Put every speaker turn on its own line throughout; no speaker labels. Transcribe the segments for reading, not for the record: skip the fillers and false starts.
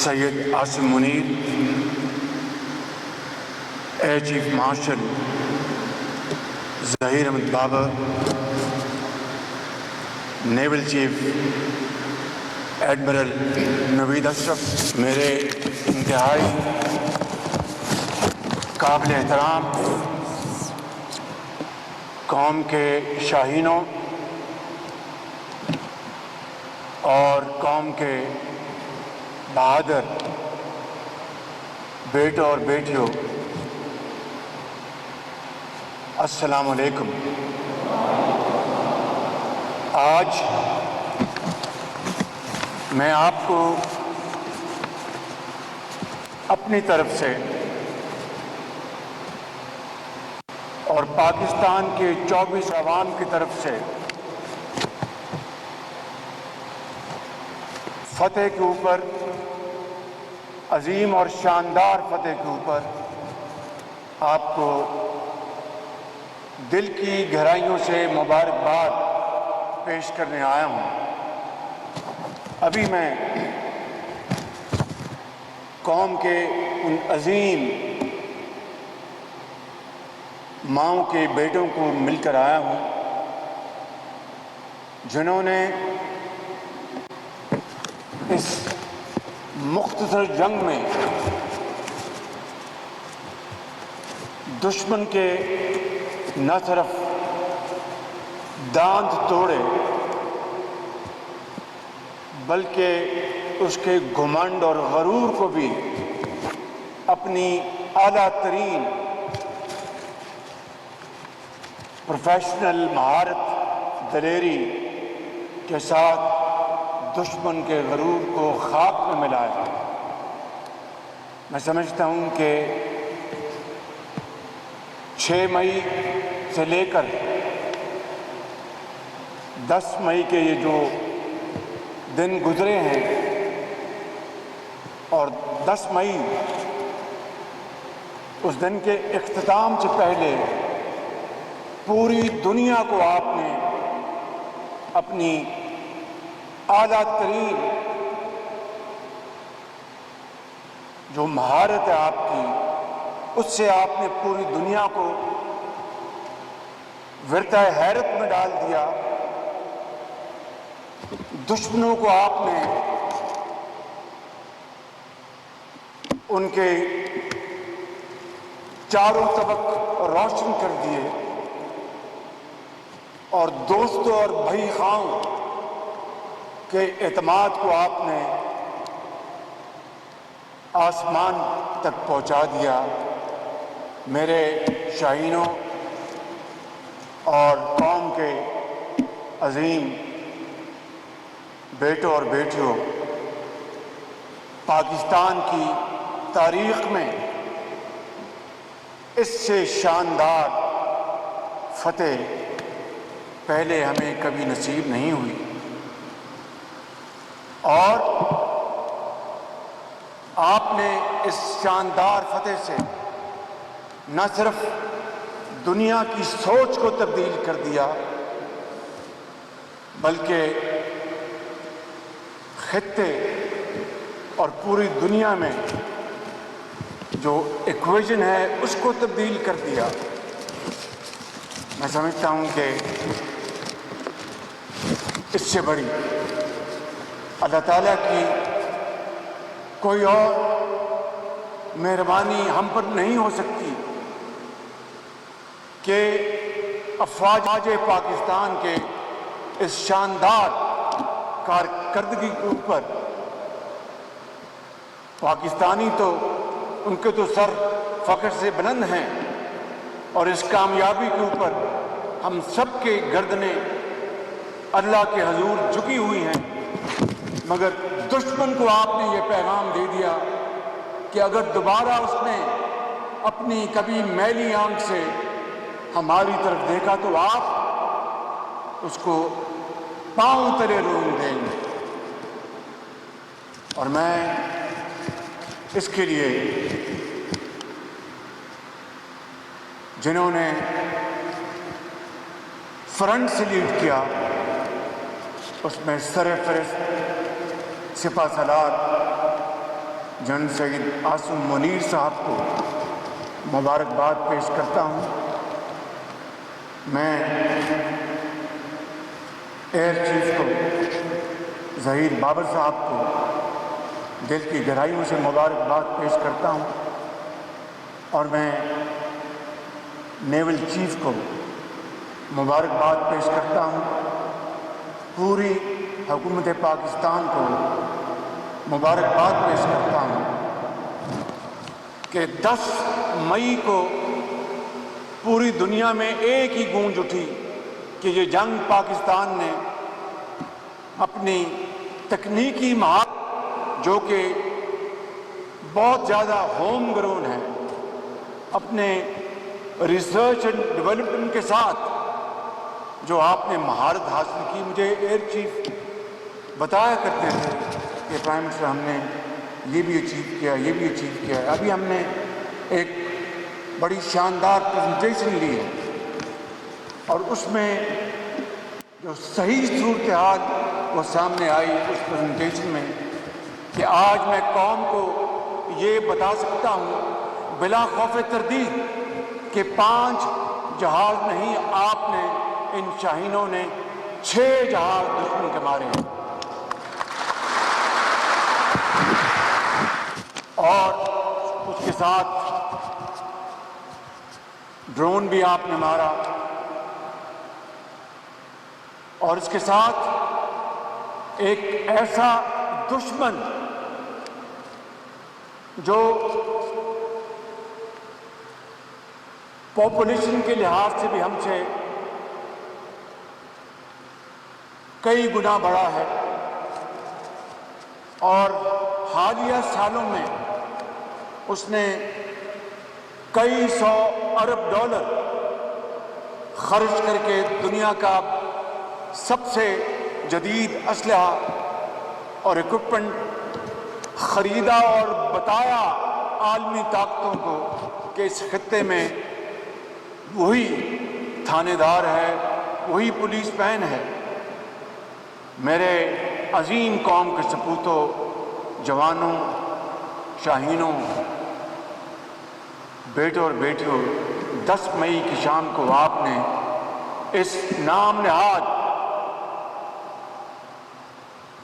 سید Asim Munir, air chief marshal Zaheer Ahmed Babar, naval chief admiral Naveed Ashraf, میرے انتہائی قابل احترام قوم کے شاہینوں اور قوم کے بہادر بیٹوں اور بیٹیوں، السلام علیکم۔ آج میں آپ کو اپنی طرف سے اور پاکستان کے 24 عوام کی طرف سے فتح کے اوپر، عظیم اور شاندار فتح کے اوپر آپ کو دل کی گہرائیوں سے مبارکباد پیش کرنے آیا ہوں۔ ابھی میں قوم کے ان عظیم ماؤں کے بیٹوں کو مل کر آیا ہوں جنہوں نے اس مختصر جنگ میں دشمن کے نہ صرف دانت توڑے بلکہ اس کے گھمنڈ اور غرور کو بھی اپنی اعلیٰ ترین پروفیشنل مہارت، دلیری کے ساتھ دشمن کے غرور کو خاک میں ملایا۔ میں سمجھتا ہوں کہ 6 مئی سے لے کر 10 مئی کے یہ جو دن گزرے ہیں، اور 10 مئی اس دن کے اختتام سے پہلے پوری دنیا کو آپ نے اپنی اعلیٰ ترین جو مہارت ہے آپ کی، اس سے آپ نے پوری دنیا کو ورطۂ حیرت میں ڈال دیا۔ دشمنوں کو آپ نے ان کے چاروں طرف روشن کر دیے، اور دوستوں اور بھائی خاؤں کے اعتماد کو آپ نے آسمان تک پہنچا دیا۔ میرے شاہینوں اور قوم کے عظیم بیٹوں اور بیٹیوں، پاکستان کی تاریخ میں اس سے شاندار فتح پہلے ہمیں کبھی نصیب نہیں ہوئی، اور آپ نے اس شاندار فتح سے نہ صرف دنیا کی سوچ کو تبدیل کر دیا بلکہ خطے اور پوری دنیا میں جو ایکویژن ہے اس کو تبدیل کر دیا۔ میں سمجھتا ہوں کہ اس سے بڑی اللہ تعالیٰ کی کوئی اور مہربانی ہم پر نہیں ہو سکتی کہ افواج پاکستان کے اس شاندار کارکردگی کے اوپر پاکستانی تو ان کے تو سر فخر سے بلند ہیں، اور اس کامیابی کے اوپر ہم سب کے گردنیں اللہ کے حضور جھکی ہوئی ہیں، مگر دشمن کو آپ نے یہ پیغام دے دیا کہ اگر دوبارہ اس نے اپنی کبھی میلی آنکھ سے ہماری طرف دیکھا تو آپ اس کو پاؤں تلے رون دیں گے۔ اور میں اس کے لیے جنہوں نے فرنٹ سے لیڈ کیا، اس میں سر فہرست سپہ سالار جنرل سید عاصم منیر صاحب کو مبارکباد پیش کرتا ہوں۔ میں ایئر چیف کو ظہیر بابر صاحب کو دل کی گہرائیوں سے مبارکباد پیش کرتا ہوں، اور میں نیول چیف کو مبارکباد پیش کرتا ہوں۔ پوری حکومت پاکستان کو مبارکباد پیش کرتا ہوں کہ 10 مئی کو پوری دنیا میں ایک ہی گونج اٹھی کہ یہ جنگ پاکستان نے اپنی تکنیکی مہارت، جو کہ بہت زیادہ ہوم گرون ہے، اپنے ریسرچ اینڈ ڈیولپمنٹ کے ساتھ جو آپ نے مہارت حاصل کی۔ مجھے ایئر چیف بتایا کرتے تھے کہ پرائم منسٹر ہم نے یہ بھی اچیو کیا، یہ بھی اچیو کیا ہے۔ ابھی ہم نے ایک بڑی شاندار پریزنٹیشن لی ہے، اور اس میں جو صحیح صورتحال وہ سامنے آئی اس پریزنٹیشن میں، کہ آج میں قوم کو یہ بتا سکتا ہوں بلا خوف تردید کہ 5 جہاز نہیں، آپ نے ان شاہینوں نے 6 جہاز دشمن کے مارے ہیں، اور اس کے ساتھ ڈرون بھی آپ نے مارا، اور اس کے ساتھ ایک ایسا دشمن جو پاپولیشن کے لحاظ سے بھی ہم سے کئی گنا بڑا ہے، اور حالیہ سالوں میں اس نے کئی 100 ارب ڈالر خرچ کر کے دنیا کا سب سے جدید اسلحہ اور اکوپمنٹ خریدا، اور بتایا عالمی طاقتوں کو کہ اس خطے میں وہی تھانے دار ہے، وہی پولیس مین ہے۔ میرے عظیم قوم کے سپوتوں، جوانوں، شاہینوں، بیٹوں اور بیٹیوں، 10 مئی کی شام کو آپ نے اس نام نہاد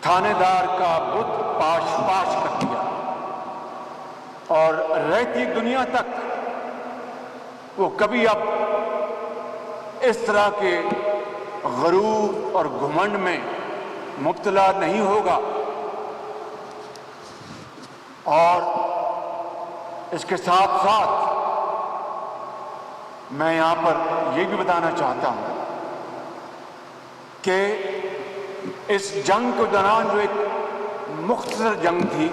تھانے دار کا بت پاش پاش کر دیا، اور رہتی دنیا تک وہ کبھی اب اس طرح کے غرور اور گھمنڈ میں مبتلا نہیں ہوگا۔ اور اس کے ساتھ ساتھ میں یہاں پر یہ بھی بتانا چاہتا ہوں کہ اس جنگ کے دوران جو ایک مختصر جنگ تھی،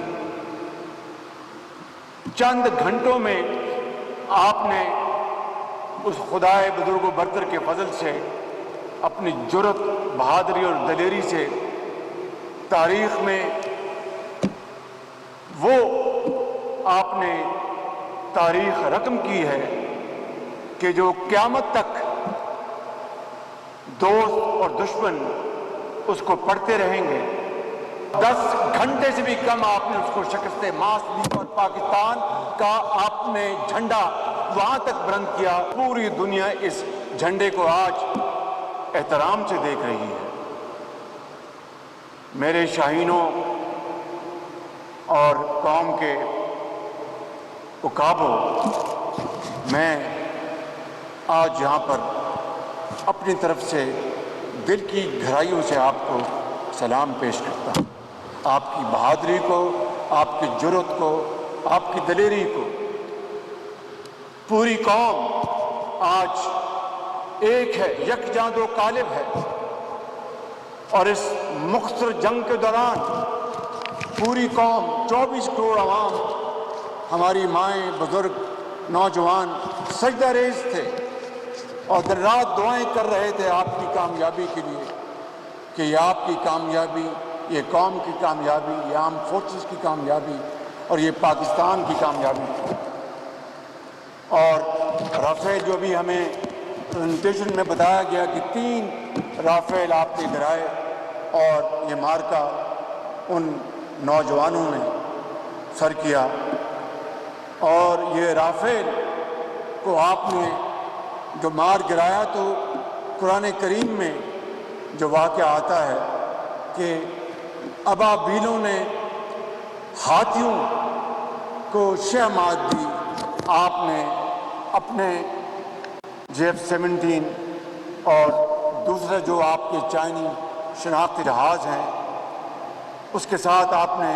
چند گھنٹوں میں آپ نے اس خدائے بزرگ و برتر کے فضل سے اپنی جرأت، بہادری اور دلیری سے تاریخ میں وہ آپ نے تاریخ رقم کی ہے کہ جو قیامت تک دوست اور دشمن اس کو پڑھتے رہیں گے۔ 10 گھنٹے سے بھی کم آپ نے اس کو شکست ماس دی، اور پاکستان کا آپ نے جھنڈا وہاں تک بلند کیا۔ پوری دنیا اس جھنڈے کو آج احترام سے دیکھ رہی ہے۔ میرے شاہینوں اور قوم کے عقابوں، میں آج یہاں پر اپنی طرف سے دل کی گہرائیوں سے آپ کو سلام پیش کرتا ہوں۔ آپ کی بہادری کو، آپ کی جرأت کو، آپ کی دلیری کو پوری قوم آج ایک ہے، یکجاں دو قالب ہے، اور اس مختصر جنگ کے دوران پوری قوم، 24 کروڑ عوام، ہماری مائیں، بزرگ، نوجوان سجدہ ریز تھے، اور دن رات دعائیں کر رہے تھے آپ کی کامیابی کے لیے، کہ یہ آپ کی کامیابی، یہ قوم کی کامیابی، یہ آرم فورسز کی کامیابی، اور یہ پاکستان کی کامیابی۔ اور رافیل جو بھی ہمیں پریزنٹیشن میں بتایا گیا کہ 3 رافیل آپ نے گرائے، اور یہ مارکا ان نوجوانوں نے سر کیا، اور یہ رافیل کو آپ نے جو مار گرایا، تو قرآن کریم میں جو واقعہ آتا ہے کہ ابابیلوں نے ہاتھیوں کو شہمات دی، آپ نے اپنے F-17 اور دوسرے جو آپ کے چائنی شناختی جہاز ہیں اس کے ساتھ آپ نے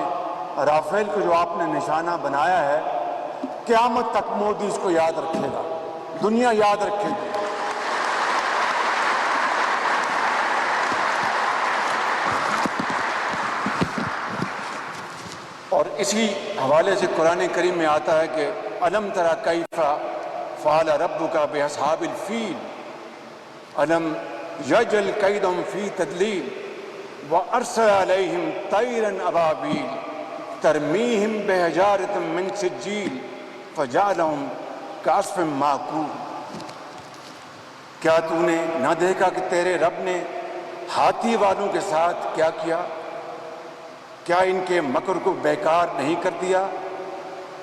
رافیل کو جو آپ نے نشانہ بنایا ہے، قیامت تک مودی اس کو یاد رکھے گا، دنیا یاد رکھے گی۔ اور اسی حوالے سے قرآن کریم میں آتا ہے کہ الم تری کیف فعل ربک باصحاب الفیل الم یجعل کیدہم فی تضلیل وارسل علیہم طیرا ابابیل ترمیہم بحجارۃ من سجیل فجعلہم کعصف مأکول۔ کیا تو نے نہ دیکھا کہ تیرے رب نے ہاتھی والوں کے ساتھ کیا کیا؟ کیا ان کے مکر کو بیکار نہیں کر دیا؟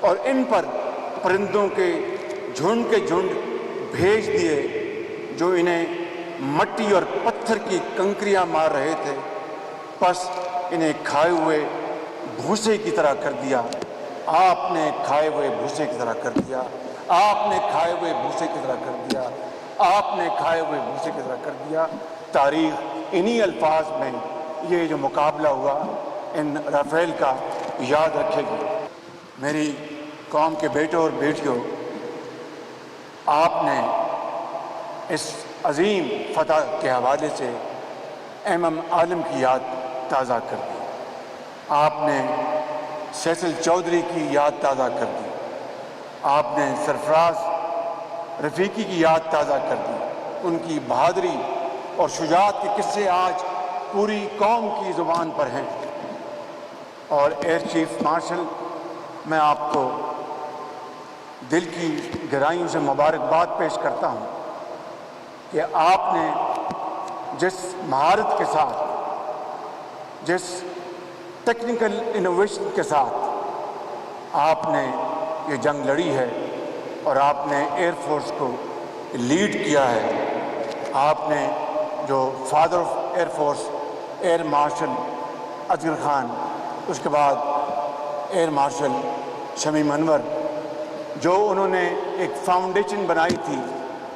اور ان پر پرندوں کے جھنڈ بھیج دیے جو انہیں مٹی اور پتھر کی کنکریاں مار رہے تھے، پس انہیں کھائے ہوئے بھوسے کی طرح کر دیا۔ آپ نے کھائے ہوئے بھوسے کی طرح کر دیا، آپ نے کھائے ہوئے بھوسے کی طرح کر دیا، آپ نے کھائے ہوئے بھوسے کی طرح کر دیا۔ تاریخ انہی الفاظ میں یہ جو مقابلہ ہوا ان رافیل کا یاد رکھے گی۔ میری قوم کے بیٹوں اور بیٹیوں، آپ نے اس عظیم فتح کے حوالے سے ایم عالم کی یاد تازہ کر دی، آپ نے سیسل چودھری کی یاد تازہ کر دی، آپ نے سرفراز رفیقی کی یاد تازہ کر دی۔ ان کی بہادری اور شجاعت کے قصے آج پوری قوم کی زبان پر ہیں۔ اور ایئر چیف مارشل، میں آپ کو دل کی گہرائیوں سے مبارکباد پیش کرتا ہوں کہ آپ نے جس مہارت کے ساتھ، جس ٹیکنیکل انوویشن کے ساتھ آپ نے یہ جنگ لڑی ہے اور آپ نے ایئر فورس کو لیڈ کیا ہے۔ آپ نے جو father of air force air marshal Asghar Khan, اس کے بعد ایئر مارشل شمیم انور، جو انہوں نے ایک فاؤنڈیشن بنائی تھی،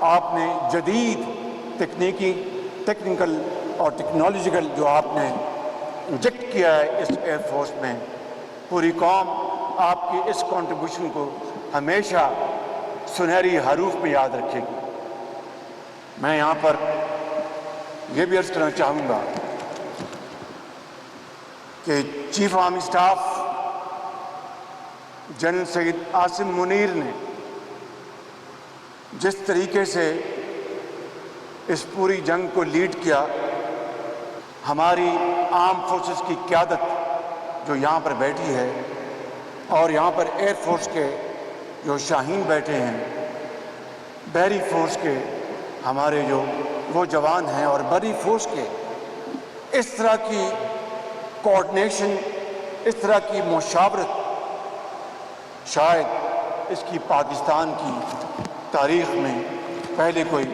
آپ نے جدید ٹیکنیکل اور ٹیکنالوجیکل جو آپ نے انجیکٹ کیا ہے اس ایئر فورس میں، پوری قوم آپ کی اس کنٹریبیوشن کو ہمیشہ سنہری حروف میں یاد رکھے گی۔ میں یہاں پر یہ بھی عرض کرنا چاہوں گا کہ چیف آرمی اسٹاف جنرل سید عاصم منیر نے جس طریقے سے اس پوری جنگ کو لیڈ کیا، ہماری آرم فورسز کی قیادت جو یہاں پر بیٹھی ہے اور یہاں پر ایئر فورس کے جو شاہین بیٹھے ہیں، بحری فورس کے ہمارے جو وہ جوان ہیں اور بری فورس کے، اس طرح کی کوآرڈینیشن، اس طرح کی مشاورت شاید اس کی پاکستان کی تاریخ میں پہلے کوئی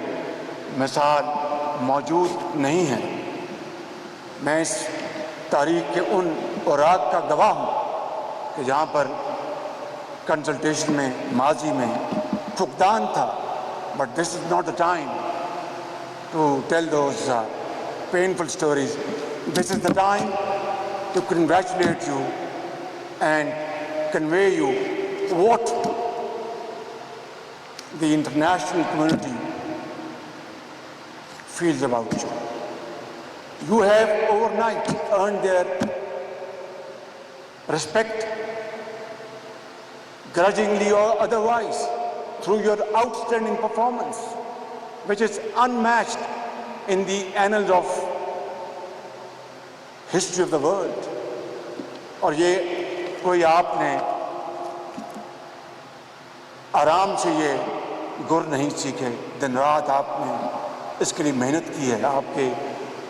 مثال موجود نہیں ہے۔ میں اس تاریخ کے ان اوراق کا گواہ ہوں کہ جہاں پر کنسلٹیشن میں ماضی میں فقدان تھا، but this is not the time to tell those painful stories. This is the time to congratulate you and convey you what the international community feels about you. You have overnight earned their respect, grudgingly or otherwise, through your outstanding performance, which is unmatched in the annals of history of the world. اور یہ کوئی آپ نے آرام سے یہ گر نہیں سیکھے، دن رات آپ نے اس کے لیے محنت کی ہے، آپ کے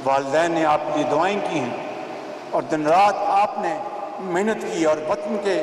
والدین نے آپ کے لیے دعائیں کی ہیں اور دن رات آپ نے محنت کی اور وطن کے